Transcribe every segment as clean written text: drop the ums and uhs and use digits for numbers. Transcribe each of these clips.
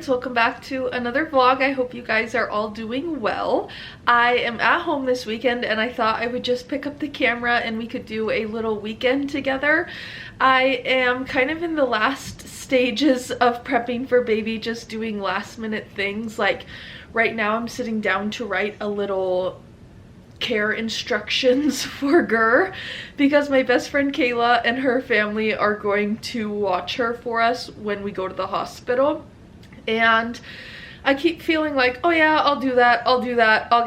friends, welcome back to another vlog. I hope you guys are all doing well. I am at home this weekend and I thought I would just pick up the camera and we could do a little weekend together. I am kind of in the last stages of prepping for baby, just doing last minute things. Like right now I'm sitting down to write a little care instructions for Gur because my best friend Kayla and her family are going to watch her for us when we go to the hospital, and I keep feeling like, oh yeah, I'll do that, I'll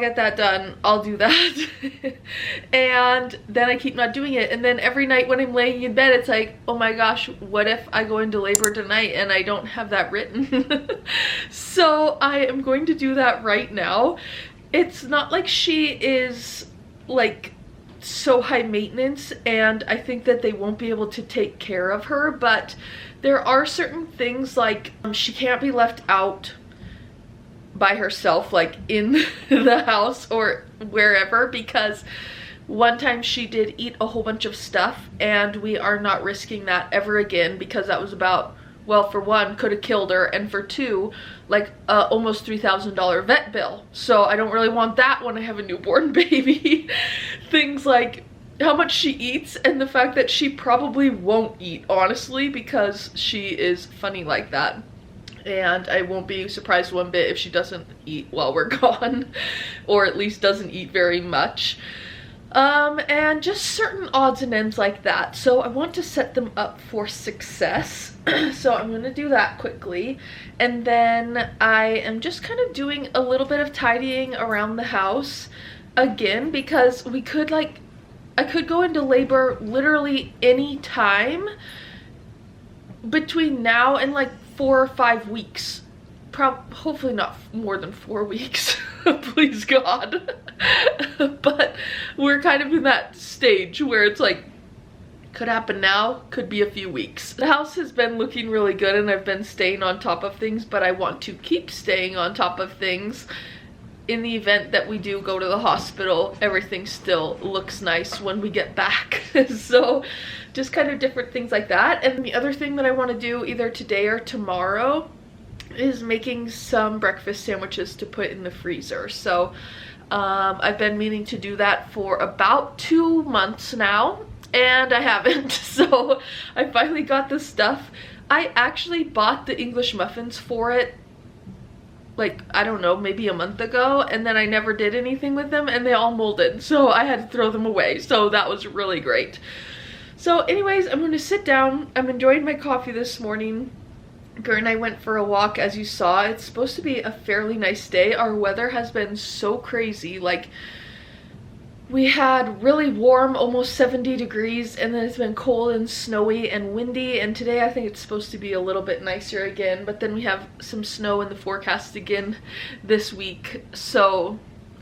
get that done, I'll do that and then I keep not doing it, and then every night when I'm laying in bed it's like, oh my gosh, what if I go into labor tonight and I don't have that written? So I am going to do that right now. It's not like she is like so high maintenance and I think that they won't be able to take care of her, but there are certain things like she can't be left out by herself like in the house or wherever, because one time she did eat a whole bunch of stuff and we are not risking that ever again, because that was about, well, for one, could have killed her, and for two, like almost $3,000 vet bill. So I don't really want that when I have a newborn baby. Things like how much she eats and the fact that she probably won't eat, honestly, because she is funny like that. And I won't be surprised one bit if she doesn't eat while we're gone, or at least doesn't eat very much. And just certain odds and ends like that. So I want to set them up for success. So I'm going to do that quickly. And then I am just kind of doing a little bit of tidying around the house again, because we could I could go into labor literally any time between now and like 4 or 5 weeks. Hopefully not more than 4 weeks, please God. But we're kind of in that stage where it's like, could happen now, could be a few weeks. The house has been looking really good and I've been staying on top of things, but I want to keep staying on top of things. In the event that we do go to the hospital, everything still looks nice when we get back. So just kind of different things like that. And the other thing that I want to do either today or tomorrow is making some breakfast sandwiches to put in the freezer. So I've been meaning to do that for about 2 months now and I haven't. So I finally got the stuff. I actually bought the English muffins for it like, I don't know, maybe a month ago, and then I never did anything with them and they all molded, so I had to throw them away. So that was really great. So anyways, I'm going to sit down. I'm enjoying my coffee this morning. Gur and I went for a walk, as you saw. It's supposed to be a fairly nice day. Our weather has been so crazy. Like, we had really warm, almost 70 degrees, and then it's been cold and snowy and windy, and today I think it's supposed to be a little bit nicer again, but then we have some snow in the forecast again this week, so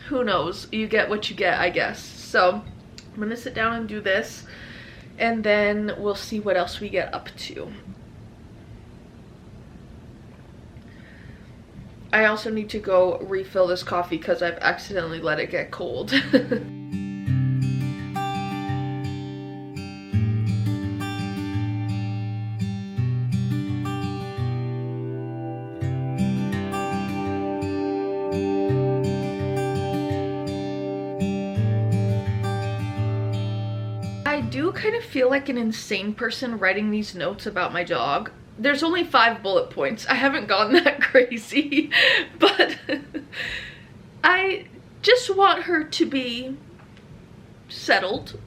who knows? You get what you get, I guess. So I'm gonna sit down and do this, and then we'll see what else we get up to. I also need to go refill this coffee because I've accidentally let it get cold. I do kind of feel like an insane person writing these notes about my dog. There's only 5 bullet points. I haven't gone that crazy, but I just want her to be settled.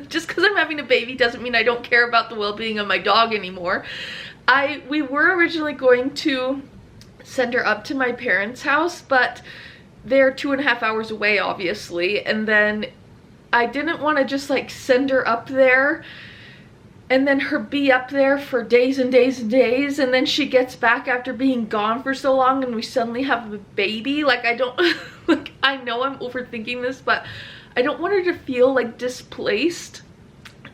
Just because I'm having a baby doesn't mean I don't care about the well-being of my dog anymore. We were originally going to send her up to my parents' house, but they're 2.5 hours away, obviously, and then I didn't want to just like send her up there and then her be up there for days and days and days, and then she gets back after being gone for so long and we suddenly have a baby. Like, I don't like, I know I'm overthinking this, but I don't want her to feel like displaced.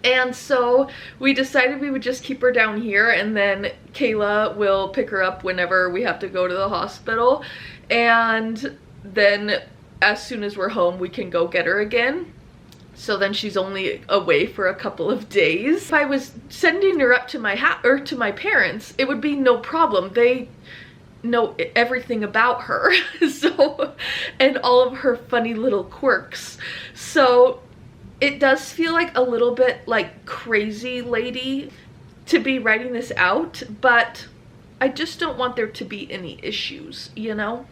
And so we decided we would just keep her down here, and then Kayla will pick her up whenever we have to go to the hospital, and then as soon as we're home we can go get her again. So then she's only away for a couple of days. If I was sending her up to my to my parents, it would be no problem. They know everything about her. So, and all of her funny little quirks. So it does feel like a little bit like crazy lady to be writing this out, but I just don't want there to be any issues, you know?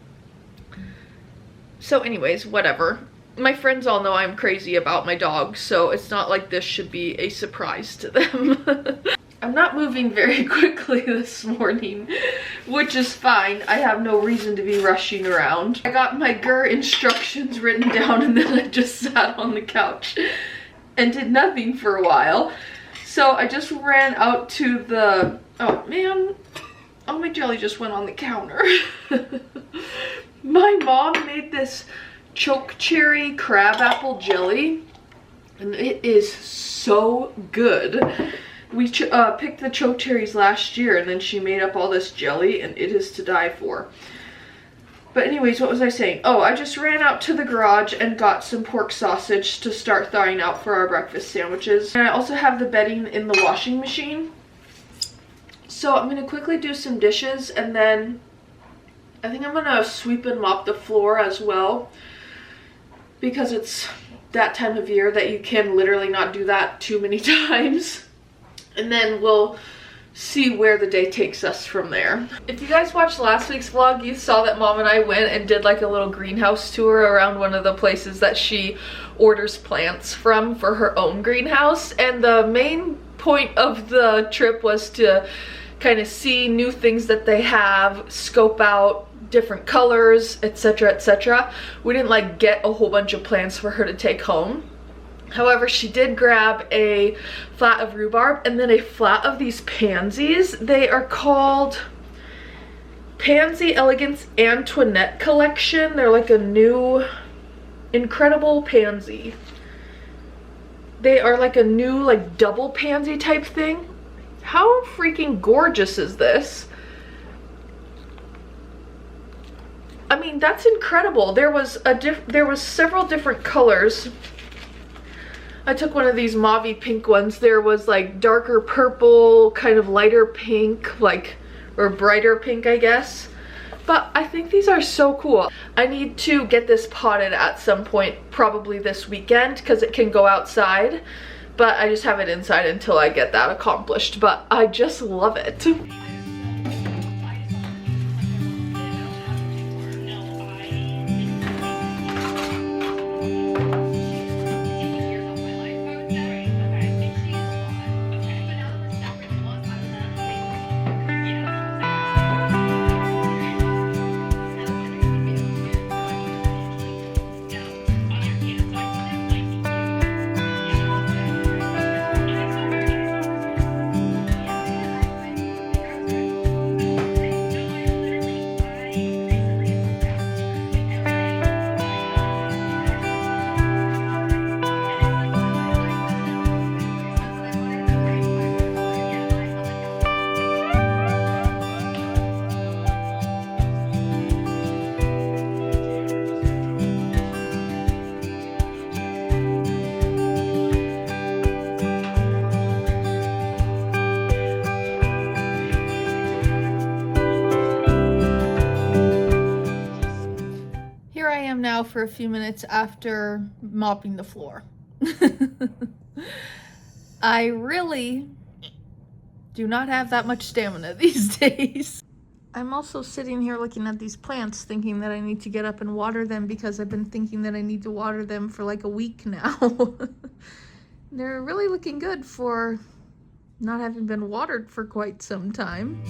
So anyways, whatever. My friends all know I'm crazy about my dog, so it's not like this should be a surprise to them. I'm not moving very quickly this morning, which is fine. I have no reason to be rushing around. I got my GER instructions written down and then I just sat on the couch and did nothing for a while. So I just ran out to the, oh man, all my jelly just went on the counter. My mom made this choke cherry crabapple jelly and it is so good. We picked the choke cherries last year and then she made up all this jelly and it is to die for. But anyways, what was I saying? Oh, I just ran out to the garage and got some pork sausage to start thawing out for our breakfast sandwiches. And I also have the bedding in the washing machine. So I'm gonna quickly do some dishes and then I think I'm gonna sweep and mop the floor as well, because it's that time of year that you can literally not do that too many times. And then we'll see where the day takes us from there. If you guys watched last week's vlog, you saw that Mom and I went and did like a little greenhouse tour around one of the places that she orders plants from for her own greenhouse. And the main point of the trip was to kind of see new things that they have, scope out different colors, etc, etc. We didn't like get a whole bunch of plants for her to take home. However, she did grab a flat of rhubarb and then a flat of these pansies. They are called Pansy Elegance Antoinette Collection. They're like a new incredible pansy. They are like a new like double pansy type thing. How freaking gorgeous is this? I mean, that's incredible. There was several different colors. I took one of these mauve pink ones. There was like darker purple, kind of lighter pink, like, or brighter pink, I guess. But I think these are so cool. I need to get this potted at some point, probably this weekend, because it can go outside. But I just have it inside until I get that accomplished. But I just love it. Now for a few minutes after mopping the floor. I really do not have that much stamina these days. I'm also sitting here looking at these plants thinking that I need to get up and water them because I've been thinking that I need to water them for like a week now. They're really looking good for not having been watered for quite some time.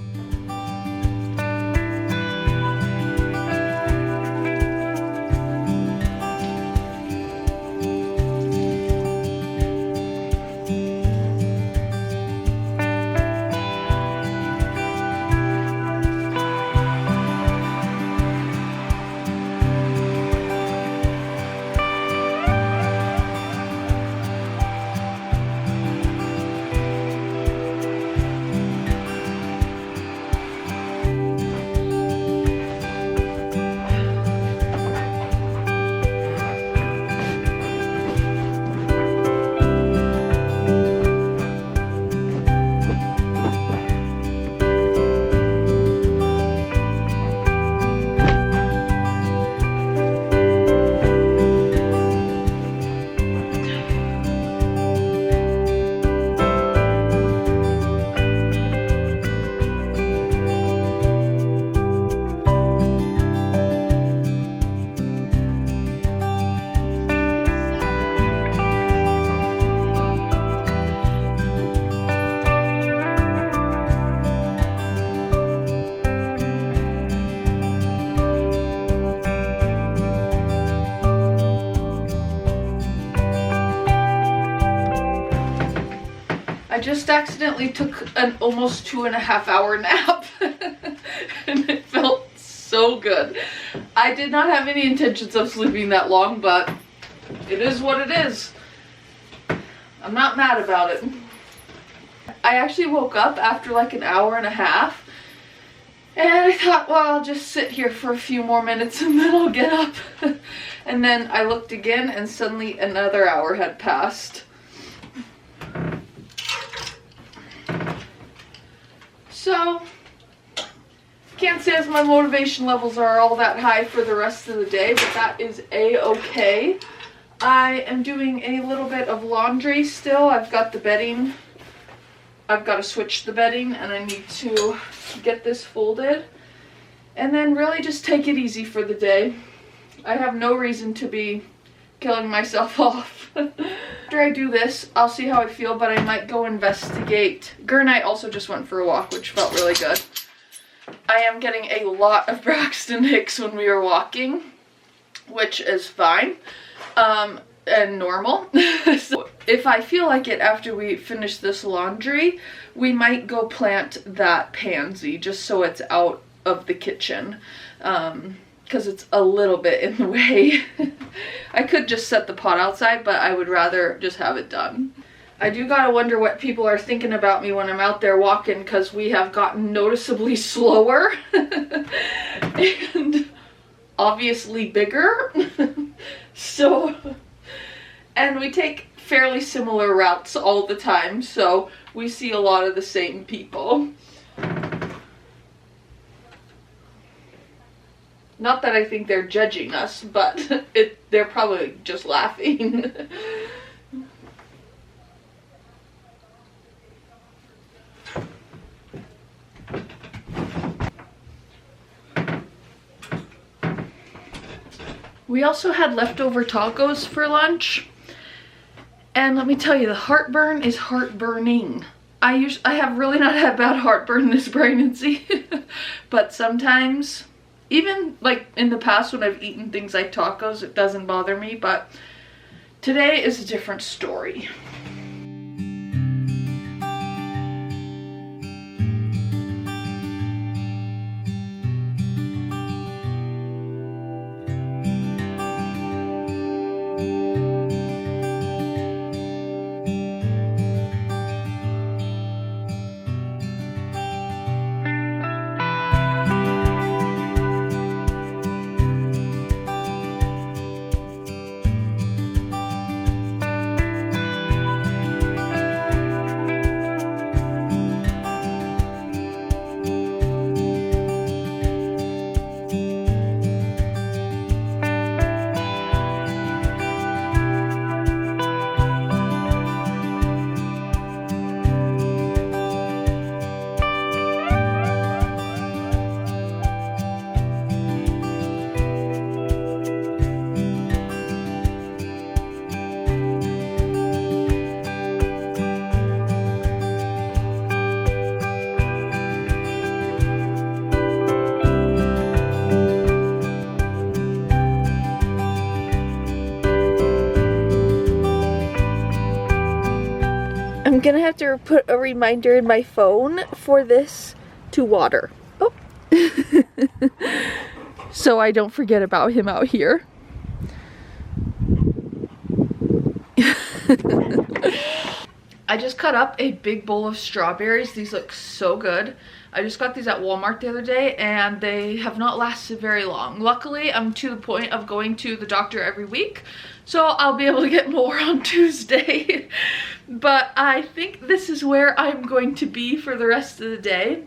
just accidentally took an almost 2.5 hour nap and it felt so good. I did not have any intentions of sleeping that long, but it is what it is. I'm not mad about it. I actually woke up after like an hour and a half and I thought, well, I'll just sit here for a few more minutes and then I'll get up. And then I looked again and suddenly another hour had passed. So, can't say as my motivation levels are all that high for the rest of the day, but that is a-okay. I am doing a little bit of laundry still. I've got the bedding. I've got to switch the bedding and I need to get this folded. And then really just take it easy for the day. I have no reason to be killing myself off. After I do this, I'll see how I feel, but I might go investigate. Gur and I also just went for a walk, which felt really good. I am getting a lot of Braxton Hicks when we are walking, which is fine and normal. So if I feel like it after we finish this laundry, we might go plant that pansy just so it's out of the kitchen. Because it's a little bit in the way. I could just set the pot outside, but I would rather just have it done. I do gotta wonder what people are thinking about me when I'm out there walking, because we have gotten noticeably slower and obviously bigger. So, and we take fairly similar routes all the time, so we see a lot of the same people. Not that I think they're judging us, but they're probably just laughing. We also had leftover tacos for lunch. And let me tell you, the heartburn is heartburning. I have really not had bad heartburn this pregnancy. But sometimes, even like in the past when I've eaten things like tacos, it doesn't bother me, but today is a different story. I'm gonna have to put a reminder in my phone for this to water. Oh. So I don't forget about him out here. I just cut up a big bowl of strawberries. These look so good. I just got these at Walmart the other day and they have not lasted very long. Luckily, I'm to the point of going to the doctor every week, so I'll be able to get more on Tuesday. But I think this is where I'm going to be for the rest of the day.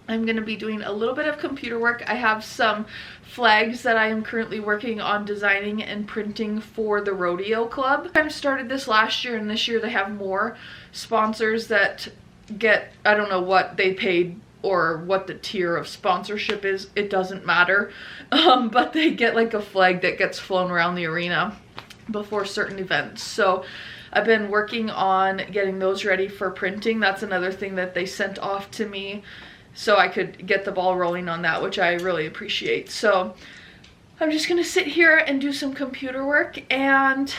I'm going to be doing a little bit of computer work. I have some flags that I am currently working on designing and printing for the rodeo club. I started this last year, and this year they have more sponsors that get, I don't know what they paid or what the tier of sponsorship is, it doesn't matter, but they get like a flag that gets flown around the arena before certain events. So I've been working on getting those ready for printing. That's another thing that they sent off to me so I could get the ball rolling on that, which I really appreciate. So I'm just gonna sit here and do some computer work, and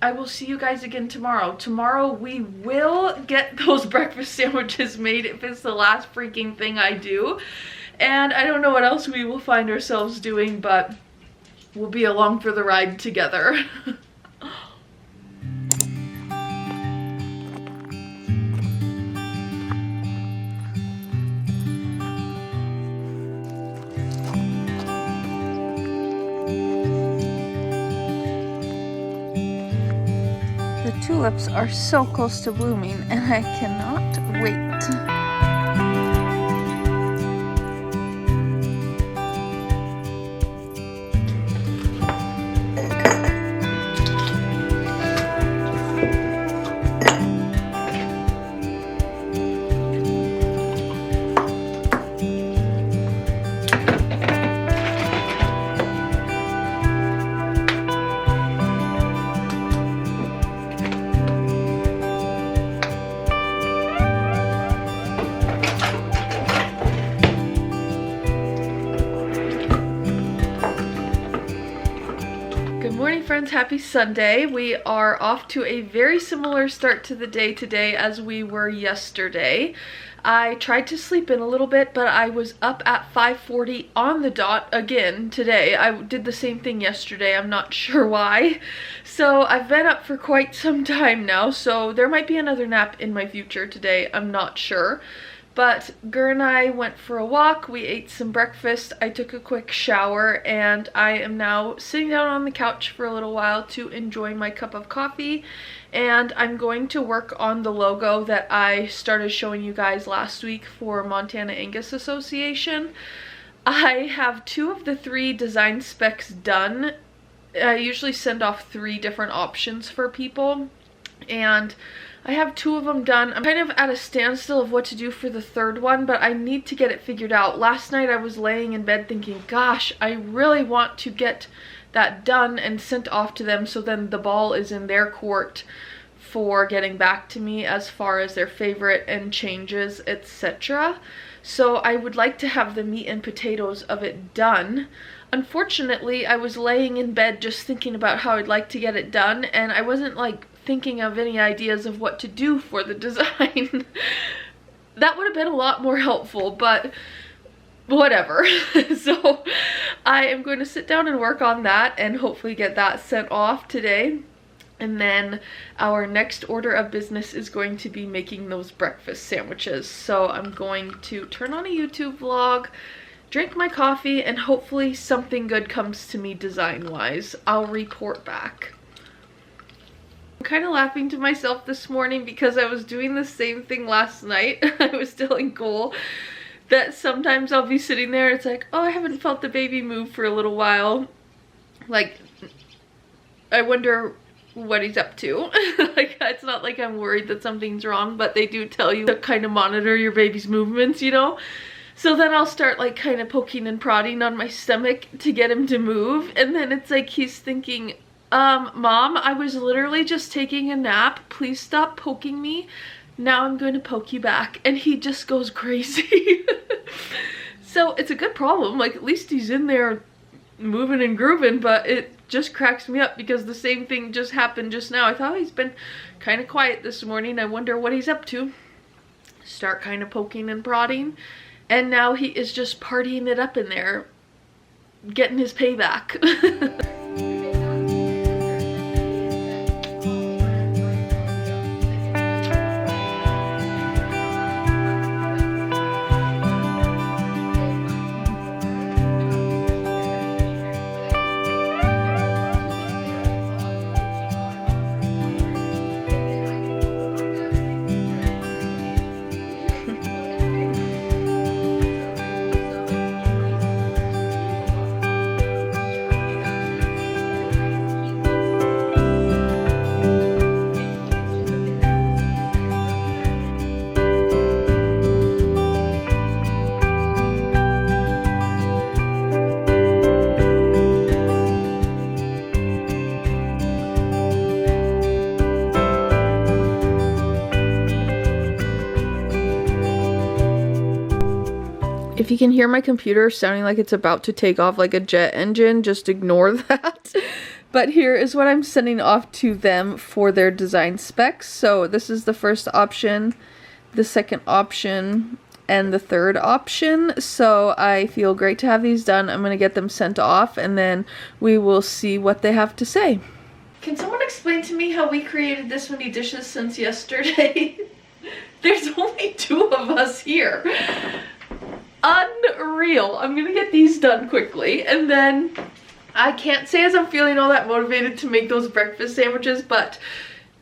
I will see you guys again tomorrow. Tomorrow we will get those breakfast sandwiches made if it's the last freaking thing I do. And I don't know what else we will find ourselves doing, but we'll be along for the ride together. The tulips are so close to blooming and I cannot wait. Good morning, friends. Happy Sunday. We are off to a very similar start to the day today as we were yesterday. I tried to sleep in a little bit, but I was up at 5:40 on the dot again today. I did the same thing yesterday. I'm not sure why. So I've been up for quite some time now, so there might be another nap in my future today. I'm not sure. But Gur and I went for a walk, we ate some breakfast, I took a quick shower, and I am now sitting down on the couch for a little while to enjoy my cup of coffee. And I'm going to work on the logo that I started showing you guys last week for Montana Angus Association. I have 2 of the 3 design specs done. I usually send off 3 different options for people, and I have 2 of them done. I'm kind of at a standstill of what to do for the 3rd one, but I need to get it figured out. Last night I was laying in bed thinking, gosh, I really want to get that done and sent off to them so then the ball is in their court for getting back to me as far as their favorite and changes, etc. So I would like to have the meat and potatoes of it done. Unfortunately, I was laying in bed just thinking about how I'd like to get it done, and I wasn't like thinking of any ideas of what to do for the design. That would have been a lot more helpful, but whatever. So I am going to sit down and work on that and hopefully get that sent off today. And then our next order of business is going to be making those breakfast sandwiches. So I'm going to turn on a YouTube vlog, drink my coffee, and hopefully something good comes to me design-wise. I'll report back. I'm kind of laughing to myself this morning because I was doing the same thing last night. I was telling Cole that sometimes I'll be sitting there, it's like, oh, I haven't felt the baby move for a little while. Like, I wonder what he's up to. Like, it's not like I'm worried that something's wrong, but they do tell you to kind of monitor your baby's movements, you know? So then I'll start like kind of poking and prodding on my stomach to get him to move, and then it's like he's thinking, Mom, I was literally just taking a nap. Please stop poking me. Now I'm going to poke you back. And he just goes crazy. So it's a good problem. Like, at least he's in there moving and grooving, but it just cracks me up because the same thing just happened just now. I thought he's been kind of quiet this morning. I wonder what he's up to. Start kind of poking and prodding. And now he is just partying it up in there, getting his payback. If you can hear my computer sounding like it's about to take off like a jet engine, just ignore that But here is what I'm sending off to them for their design specs. So this is the first option, the second option, and the third option. So I feel great to have these done. I'm going to get them sent off and then we will see what they have to say. Can someone explain to me how we created this many dishes since yesterday? There's only 2 of us here. Unreal. I'm going to get these done quickly and then I can't say as I'm feeling all that motivated to make those breakfast sandwiches, but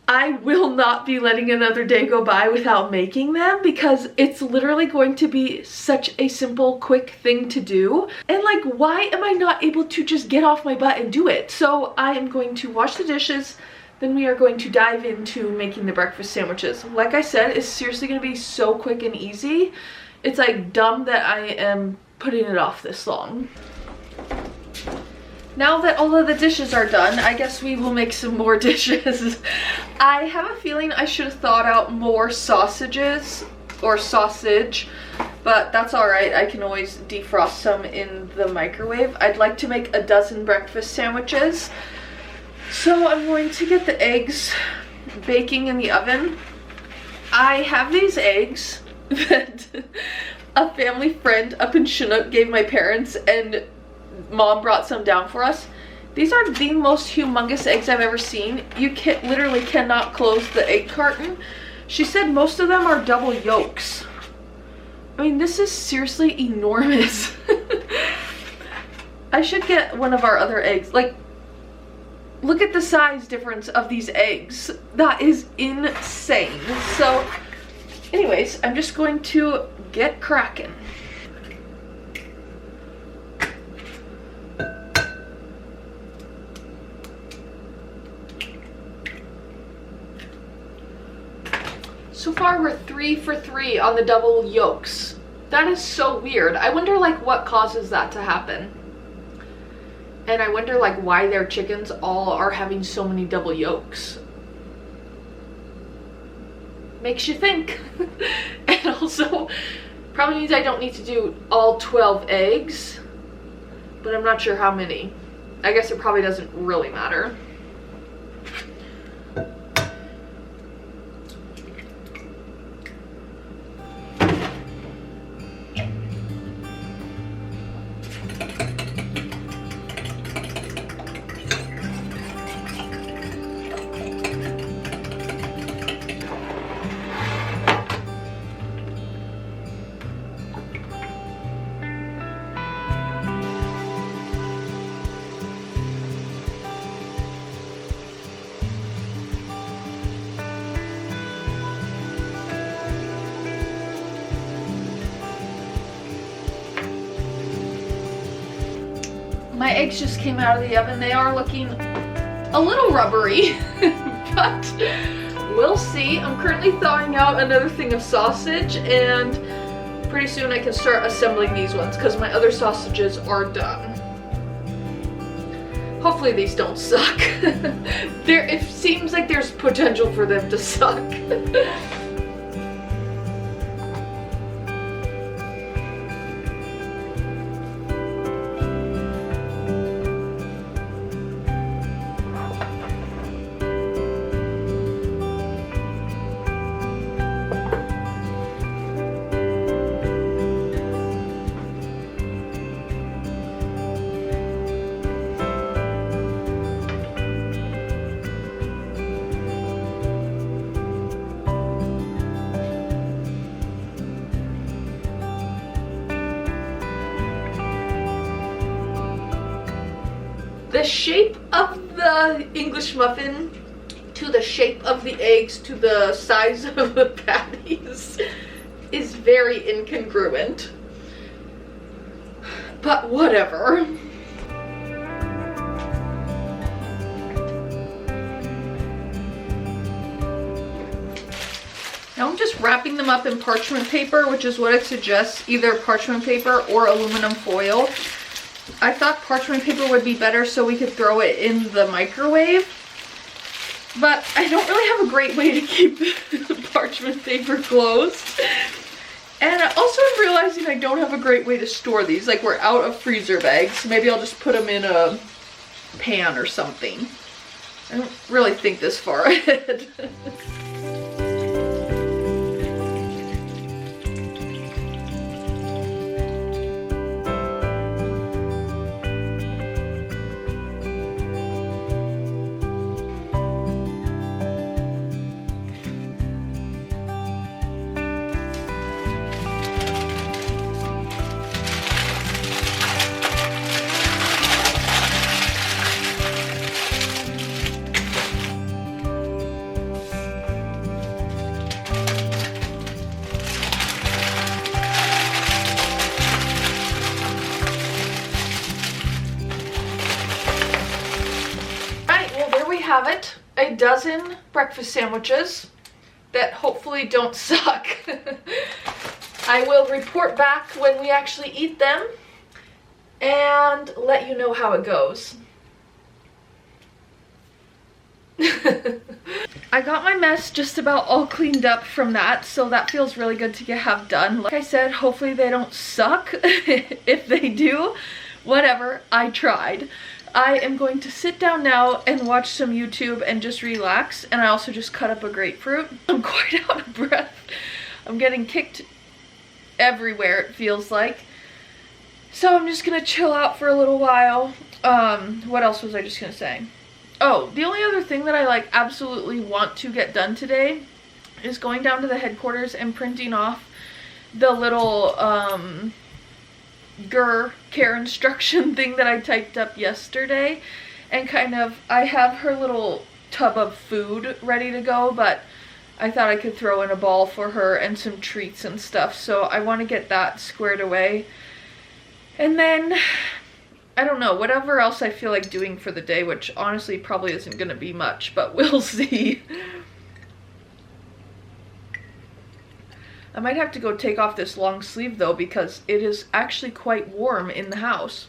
I will not be letting another day go by without making them because it's literally going to be such a simple, quick thing to do. And like, why am I not able to just get off my butt and do it? So I am going to wash the dishes, then we are going to dive into making the breakfast sandwiches. Like I said, it's seriously going to be so quick and easy. It's like dumb that I am putting it off this long. Now that all of the dishes are done, I guess we will make some more dishes. I have a feeling I should have thought out more sausages or sausage, but that's alright. I can always defrost some in the microwave. I'd like to make a dozen breakfast sandwiches. So I'm going to get the eggs baking in the oven. I have these eggs that a family friend up in Chinook gave my parents and Mom brought some down for us. These are the most humongous eggs I've ever seen. You literally cannot close the egg carton. She said most of them are double yolks. I mean, this is seriously enormous. I should get one of our other eggs. Like, look at the size difference of these eggs. That is insane. So, anyways, I'm just going to get cracking. So far we're 3 for 3 on the double yolks. That is so weird. I wonder like what causes that to happen. And I wonder like why their chickens all are having so many double yolks. Makes you think. And also probably means I don't need to do all 12 eggs, but I'm not sure how many. I guess it probably doesn't really matter. My eggs just came out of the oven. They are looking a little rubbery, but we'll see. I'm currently thawing out another thing of sausage, and pretty soon I can start assembling these ones because my other sausages are done. Hopefully these don't suck. It seems like there's potential for them to suck. The shape of the English muffin to the shape of the eggs to the size of the patties is very incongruent. But whatever. Now I'm just wrapping them up in parchment paper, which is what it suggests, either parchment paper or aluminum foil. I thought parchment paper would be better so we could throw it in the microwave, but I don't really have a great way to keep the parchment paper closed. And also I'm realizing I don't have a great way to store these. Like, we're out of freezer bags. Maybe I'll just put them in a pan or something. I don't really think this far ahead. Have it, a dozen breakfast sandwiches that hopefully don't suck. I will report back when we actually eat them and let you know how it goes. I got my mess just about all cleaned up from that, so that feels really good to have done. Like I said, hopefully they don't suck. If they do, whatever, I tried. I am going to sit down now and watch some YouTube and just relax, and I also just cut up a grapefruit. I'm quite out of breath. I'm getting kicked everywhere, it feels like. So I'm just gonna chill out for a little while. What else was I just gonna say? Oh, the only other thing that I absolutely want to get done today is going down to the headquarters and printing off the little care instruction thing that I typed up yesterday, and I have her little tub of food ready to go, but I thought I could throw in a ball for her and some treats and stuff, so I want to get that squared away. And then I don't know, whatever else I feel like doing for the day, which honestly probably isn't gonna be much, but we'll see. I might have to go take off this long sleeve though, because it is actually quite warm in the house.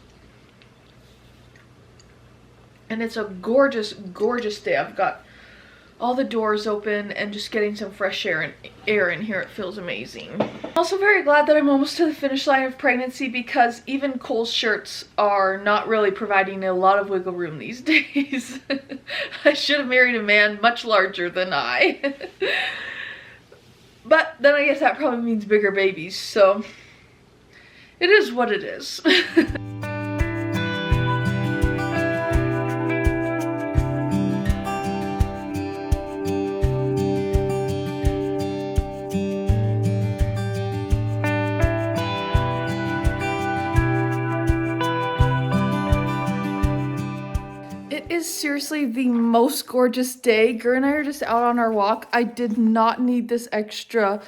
And it's a gorgeous, gorgeous day. I've got all the doors open and just getting some fresh air in here. It feels amazing. I'm also very glad that I'm almost to the finish line of pregnancy, because even Cole's shirts are not really providing a lot of wiggle room these days. I should have married a man much larger than I. But then I guess that probably means bigger babies, so it is what it is. Seriously the most gorgeous day. Gur and I are just out on our walk. I did not need this extra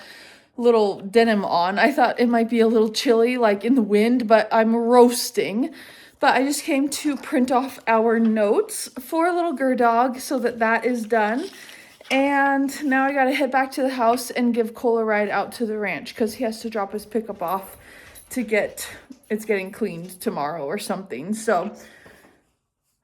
little denim on. I thought it might be a little chilly in the wind, but I'm roasting. But I just came to print off our notes for little Gur dog so that is done. And now I gotta head back to the house and give Cole a ride out to the ranch, because he has to drop his pickup off to it's getting cleaned tomorrow or something. So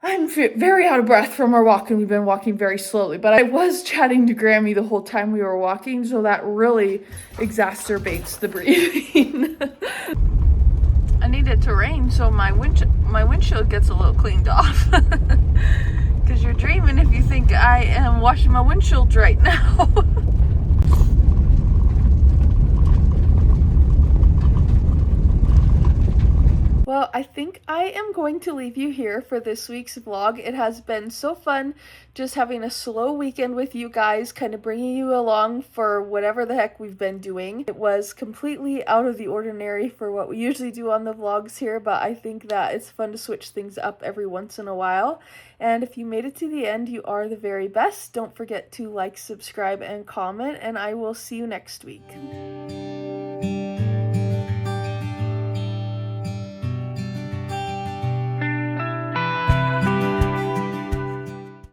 I'm very out of breath from our walk, and we've been walking very slowly, but I was chatting to Grammy the whole time we were walking, so that really exacerbates the breathing. I need it to rain so my windshield gets a little cleaned off. Because you're dreaming if you think I am washing my windshield right now. Well, I think I am going to leave you here for this week's vlog. It has been so fun just having a slow weekend with you guys, kind of bringing you along for whatever the heck we've been doing. It was completely out of the ordinary for what we usually do on the vlogs here, but I think that it's fun to switch things up every once in a while. And if you made it to the end, you are the very best. Don't forget to like, subscribe, and comment, and I will see you next week.